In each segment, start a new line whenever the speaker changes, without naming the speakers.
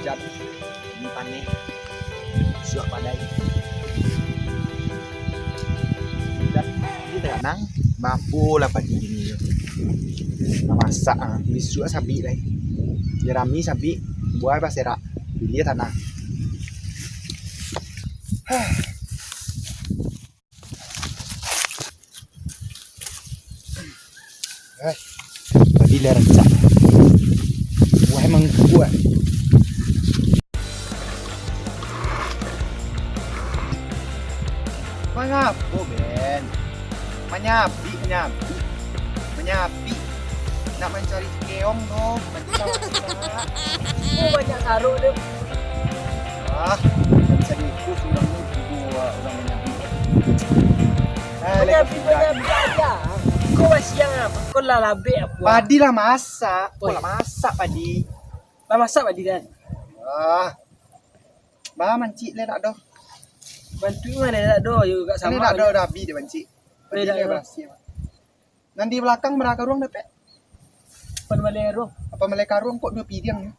hujan ini panik suap padai dan kita kadang mampu lah pagi ini masak bisu sabi lai jerami sabi buat apa serak pilih tanah tadi lereng cak wah emang kuat mengapo Ben menyapi nak mencari keong dong
banyak taruh deh.
bisa diukur orang dua orang menyapi
Banyak aja. Kau masih yang apa? Kau lah labek apa?
padi lah masak pola masak padi
Lah masak padi kan?
bah mancik le tak dah
Bantu mana tak do? You kat
ini
sama.
tak dah dah bi dia mancik padi
tak
dia
dah.
berhasil nanti belakang meraka ruang dapat
Pan malero.
apa mereka ruang kok dua pidiang ya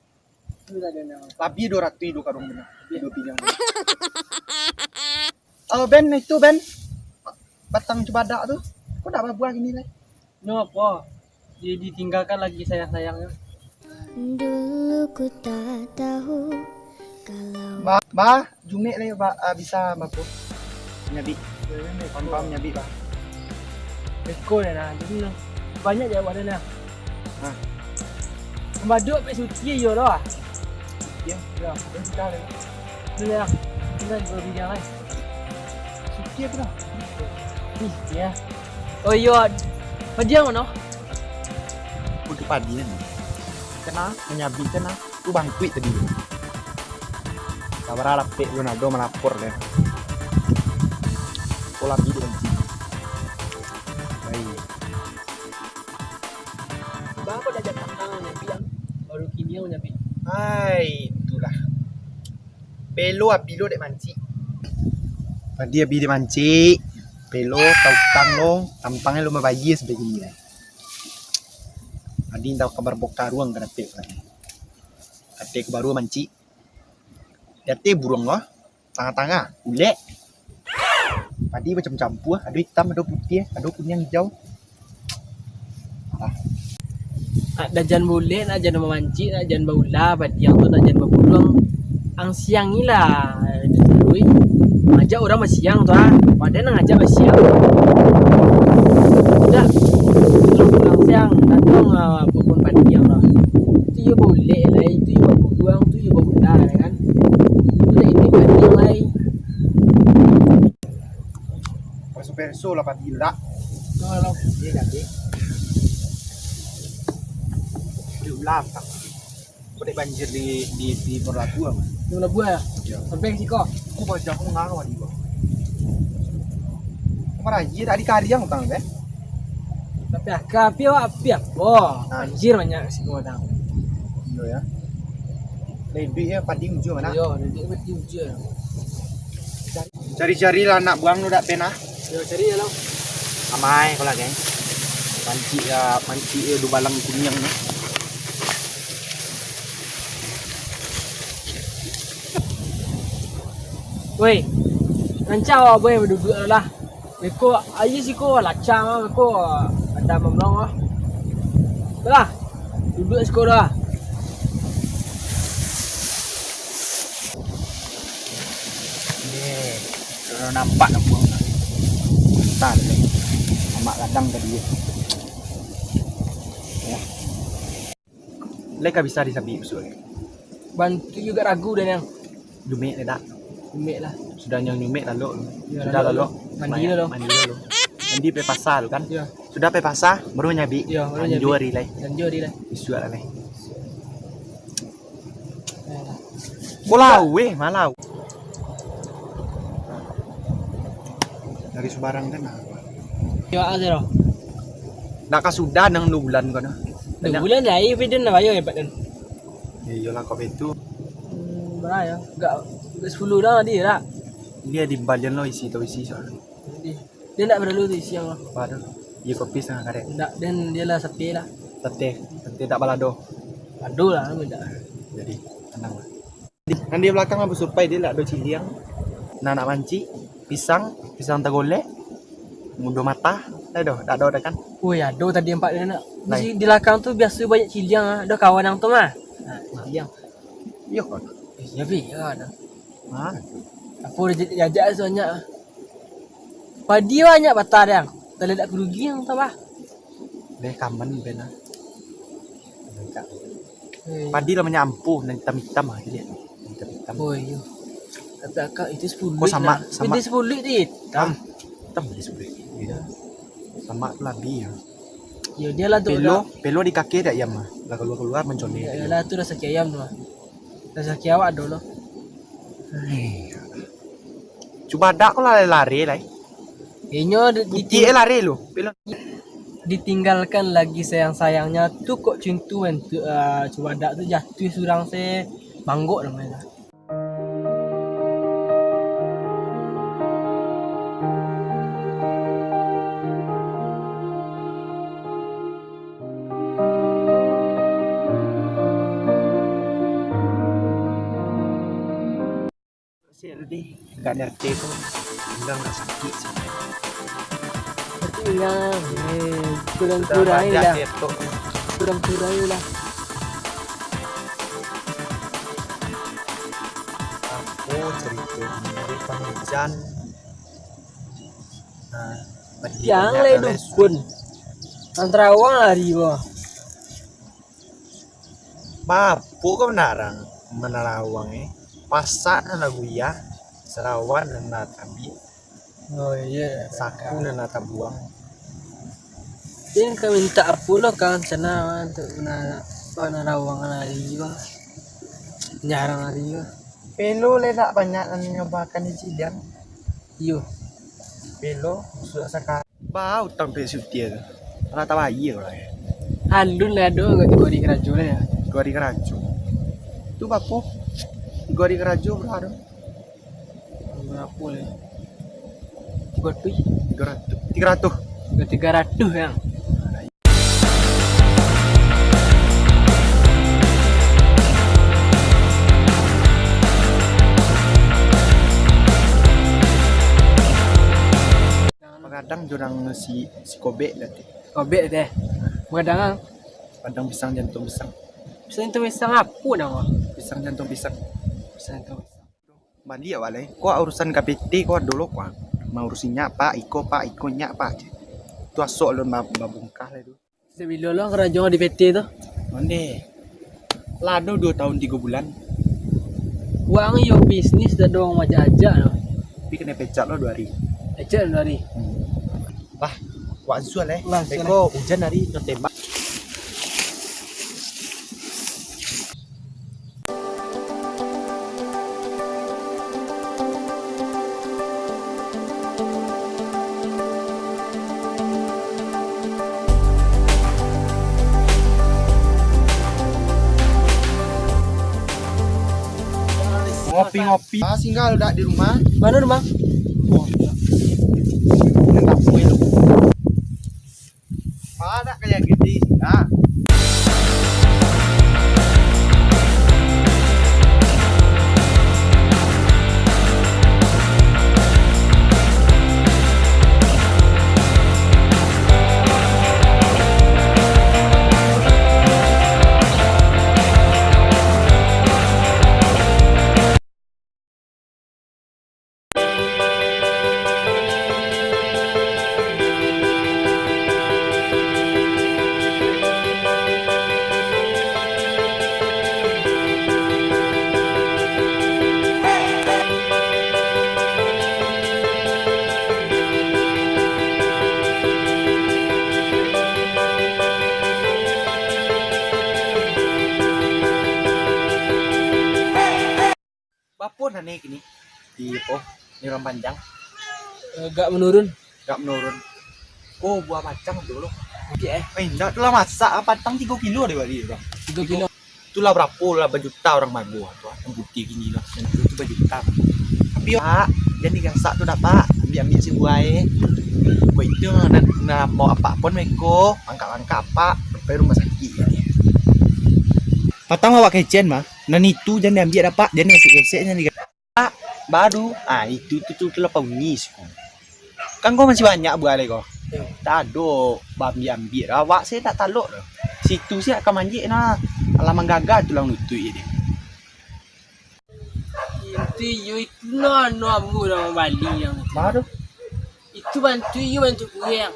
Tu tak ada nama.
labi 200 itu karung benar dua pidiang Ben itu Ben batang cebadak tuh kok tak buah gini lah
No apa? Dia ditinggalkan lagi sayang-sayangnya.
Dulu ku tak tahu kalau
bah jumek lah bisa bapu nyabi pam nyabi bah
Beko dah nah. Jadi banyak je buat dah nah. Baduk pek suci yo dah.
ya
Ya,
sudah lah
tu dah. Kita berbidang lain.
suci apa dah
Ya. Oh yo. Padiang mana?
untuk padi kan kena menyabi kena tu bangkuit tadi kabar lapek Ronaldo melapor deh pola bi dengan ci baik
Bapak dah jatuh tangan nyabi yang baru kini yang nyabi.
hai itulah pelo apilo dek manci padi abi dek manci pelo tautang lo tampangnya lo mabayi sebegini lah adi tahu kabar boka ruang kena pek lah ate baru manci ate burung lo tengah-tengah ulek padi macam campur ada hitam ada putih ada kuning hijau
Nak jan boleh, nak jan memancing, nak jan baula, padiang tu nak jan berbulung. Ang siang ni lah. Dului. Ngajak orang masiang tu ah. Padahal nak ngajak masiang. Dah. Pulang siang datang pokok padiang lah. Tu you boleh lah, itu you berbulung, tu you baula kan. Tu dah ini padiang lah.
perso lah padi tak
Kalau
dia jadi diulang tak boleh banjir di Perlatua mas
tu nak buat
ya
sampai ke siko.
aku baca aku ngarang di bawah marah ye tadi kariang tang deh
Tapi api apa? Anjir banyak siko dah.
iya ya lebih ya padi ujung mana
Yo, dia mesti ujian.
cari-cari lah anak buang lu dak pena
Yo cari ya lah.
amai kalau geng manci ya du balang kunyang ni
Woi. Rancau boy berduduk lah. Beko ayi siko lacang ah beko ada memang ah. Lah. Duduk sekolah.
kalau nampak nak buang tak amak ladang tadi ya leka bisa disabi usul
Bantu juga ragu dan yang
jumek dah
umek lah.
sudah yang jumek lalu
Ya,
sudah lalu
mandi lalu.
mandi pe pasar kan
Ya.
sudah pe pasar baru nyabi
Ya, baru nyabi.
juari lai
Dan jodi lah.
isu lah lai bolau malau dari Sebarang kan
Yo azero.
nak sudah nang bulan kono
Dua bulan dah video nak bayar hebat kan.
iyalah kau itu
Berapa ya? Enggak 10 dah dia tak.
dia di balian lo isi soal
Dia tak perlu tu siang lah.
baru iya kopi setengah karet
Tak dan dia lah sepi lah.
tete tak balado
Aduh lah minta.
jadi tenang lah Kan di belakang apa surpai dia lah ada ciliang. Nak mancing, pisang tergolek, mudo mata. Dah ada kan.
Woi, ada tadi empat dia nak.
Baik.
Di belakang tu biasa banyak ciliang ah. Ada kawan yang tu mah. Ciliang.
Ya kan.
Ya bi, ya ada.
Ha.
Aku dah jajak sebanyak. Padi banyak batar yang. Tak ada kerugi yang tahu bah.
Deh kaman bena. Padi namanya ampuh dan hitam-hitam ah dia. Hitam-hitam.
Oh iya. Tapi akak itu 10
Oh, sama.
Itu 10 dit.
Hitam dia sebelah. Dia. Sama labi ya.
Ya dia lah tu.
Pelo di kaki tak yam ah. Lah keluar mencone.
Ya lah tu rasa ayam tu. Rasa awak dulu.
Cuba dak kau lari lah.
Inyo
Putih lari lu. Pelo
ditinggalkan lagi sayang-sayangnya tu kok cintu kan tu cuba dak tu jatuh surang se banggok namanya.
lebih enggak ngerti tu. Enggak sakit sih.
Hilang, kurang-kurang lah. Kurang-kurang lah.
Aku cerita dari penghujan.
Yang le dukun. Antara awang lari boh.
Mapu kau menarang menarawang pasak na guya Sarawan na tabi
Oh iya,
saku na tabuang.
Din kami minta apulo kan sana untuk narawang lari juga. Jarang lari juga.
Pelo le tak banyak na nyobakan di Cilian.
Iyo.
Pelo sudah sekarang. Bau tampil sutia tu. Rata bayi lah.
Halun lah do gak di kerajaan lah ya.
Gua di Kerajo. Tu bapu. Gua di Kerajo berapa?
Berapa le?
300.
300 yang.
Kadang jurang si kobek nanti.
Kobek deh. Kadang
Padang pisang jantung pisang.
pisang itu pisang apa nama?
Pisang jantung pisang.
Pisang itu.
Mandi ya wale. Kau urusan KPT kau dulu kau. Mau urusinya pak Iko nya pak. Tu asok lon babungkah lah tu.
Sebelum lo kerajaan di PT tu.
Mande. Lado 2 tahun 3 bulan.
Uang yo bisnis dah doang macam aja no.
Tapi kena pecat lo 2 hari.
Aja dari.
Bah, wak zual
Wah, zual,
Eko hujan hari no tembak. Ngopi-ngopi. Singgah udah di rumah.
Mana rumah?
Enggak full. Ada kayak gede nah. Bapun nih gini di di orang panjang
Agak menurun.
gak menurun. Oh buah macang dulu.
Oke
Enggak tuh lah masak patang 3 kilo deh balik bang.
3 kilo.
Itulah berapa lah berjuta orang mago tuh yang putih gini lah. Yang itu berjuta. Tapi pak jadi gasak tuh dah pak ambil si buai. Buat itu nah mau apa pun meko angkat apa sampai rumah sakit. Patang awak kecen mah. Nan itu jangan ambil dapat, jangan esek-eseknya nih. Baru, itu tu kelapa unis kau. Kan kau masih banyak buah lagi kau. Tak ada ambil awak saya tak taluk dah. Situ sih akan manjik nah. Alaman gagal tu lah nutut dia.
Itu you itu no amu orang Bali yang
Baru.
itu bantu you bantu gue yang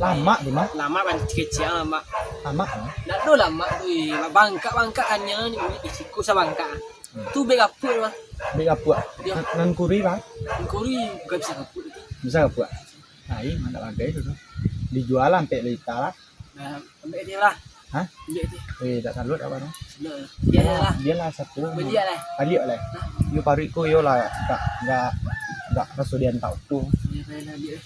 Lama tu mah.
lama bantu kecil lama.
Lama.
Nak do lama tu bangka kannya ni isiku sa bangka. Tu beg apa mah?
Beg apa? Nan kuri lah.
Kuri bukan bisa kaput.
Bisa apa? Mana bagai tu. Dijual sampai liter lah.
Nah, ambil dia lah.
Hah?
Ambil dia.
Tak salut apa nih?
Dia lah.
Dia lah satu.
Beli lah.
Beli oleh. Yo pariku yo lah enggak rasudian tahu tu.
Dia dia.